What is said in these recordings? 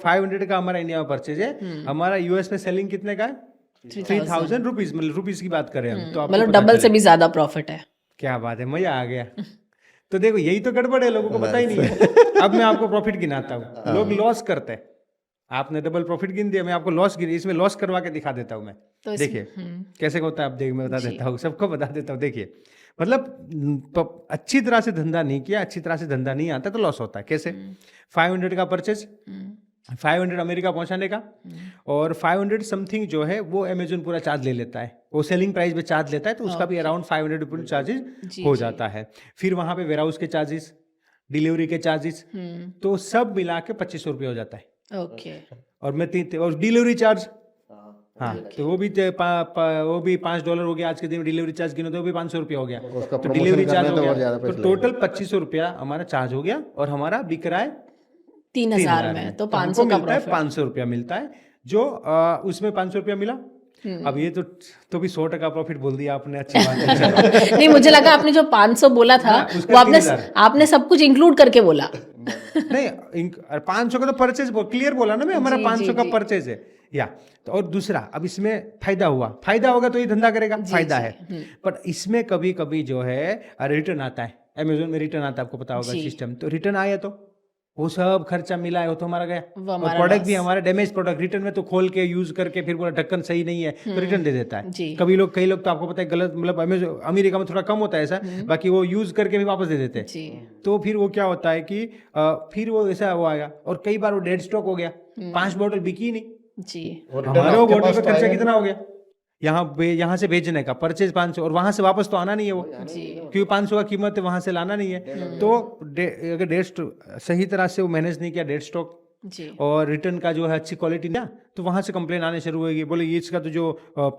500 का हमारा इंडिया में परचेज है, हमारा यूएस में सेलिंग कितने का है? 3000 रुपीज, मतलब रुपीज की बात करें हम तो आपको मतलब पता डबल से चलेगा। भी ज्यादा प्रॉफिट है। क्या बात है, मजा आ गया। तो देखो यही तो गड़बड़ है, लोगों को पता ही नहीं है। अब मैं आपको प्रॉफिट गिनाता हूँ, लोग लॉस करते हैं। आपने डबल प्रॉफिट गिन दिया, मैं आपको लॉस गिन, इसमें लॉस करवा के दिखा देता हूँ मैं। तो देखिए कैसे होता है, अब देख मैं बता देता हूँ, सबको बता देता हूँ। देखिए मतलब अच्छी तरह से धंधा नहीं किया, अच्छी तरह से धंधा नहीं आता तो लॉस होता है। कैसे? 500 का परचेज, 500 अमेरिका पहुंचाने का, और 500 समथिंग जो है वो अमेजोन पूरा चार्ज ले लेता है, वो सेलिंग प्राइस पे चार्ज लेता है, तो उसका भी अराउंड 500 रुपये चार्जेस हो जाता है। फिर वहां पे वेयर हाउस के चार्जेस, डिलीवरी के चार्जेस, तो सब मिला के 2500 रुपये हो जाता है। ओके। और मैं और डिलीवरी चार्ज, हाँ तो वो भी वो भी $5 हो गया आज के दिन में, डिलीवरी चार्ज गिनो तो वो भी 500 रुपया हो गया, तो डिलीवरी चार्ज हो गया, तो टोटल 2500 रुपया हमारा चार्ज हो गया, और हमारा बिक रहा है 3000 में, तो 500 का मिलता है, प्रॉफिट। 500 रुपया मिलता है, जो उसमें 500 रुपया मिला। अब ये तो भी 100% प्रॉफिट बोल दिया आपने, अच्छी बात है। नहीं, मुझे लगा आपने जो 500 बोला था वो आपने सब कुछ इंक्लूड करके बोला। नहीं 500 का तो परचेज क्लियर बोला ना मैं, हमारा 500 का परचेज है या। तो और दूसरा, अब इसमें फायदा होगा तो ये धंधा करेगा, फायदा है। बट इसमें कभी कभी जो है रिटर्न आता है, अमेजोन में रिटर्न आता है, आपको पता होगा सिस्टम। तो रिटर्न आया तो वो सब खर्चा मिला है, वो तो हमारा गया, और प्रोडक्ट भी हमारा डैमेज प्रोडक्ट, रिटर्न में तो खोल के यूज करके फिर पूरा ढक्कन सही नहीं है तो रिटर्न दे देता है। कई लोग तो आपको पता है गलत, मतलब अमेरिका में थोड़ा कम होता है ऐसा, बाकी वो यूज करके भी वापस दे देते हैं। तो फिर वो क्या होता है कि फिर वो ऐसा वो आएगा, और कई बार वो डेड स्टॉक हो गया, 5 बॉटल बिकी नहीं जी, हमारे वो बॉटल का खर्चा कितना हो गया, यहाँ से भेजने का परचेज 500, और वहां से वापस तो आना नहीं है वो, क्योंकि 500 का कीमत है, वहां से लाना नहीं है। तो अगर डेट सही तरह से वो मैनेज नहीं किया, डेट स्टॉक और रिटर्न का जो है अच्छी क्वालिटी ना, तो वहां से कंप्लेन आने शुरू होगी, बोले ये इसका तो जो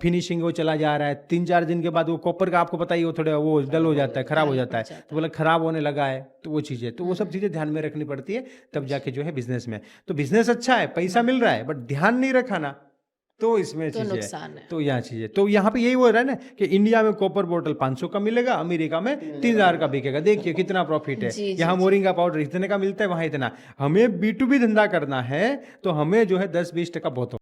फिनिशिंग वो चला जा रहा है, 3-4 दिन के बाद वो कॉपर का आपको पता ही वो थोड़ा वो डल हो जाता है, खराब हो जाता है, तो बोले खराब होने लगा है। तो वो चीज़ें, तो वो सब चीज़ें ध्यान में रखनी पड़ती है, तब जाके जो है बिजनेस में, तो बिजनेस अच्छा है, पैसा मिल रहा है, बट ध्यान नहीं रखा ना, तो इसमें तो नुकसान है। तो यहाँ चीजें, तो यहाँ पे यही हो रहा है ना कि इंडिया में कॉपर बोतल 500 का मिलेगा, अमेरिका में 3000 का बिकेगा। देखिए कितना प्रॉफिट है। यहाँ मोरिंगा पाउडर इतने का मिलता है, वहां इतना। हमें B2B धंधा करना है तो हमें जो है 10-20% बहुत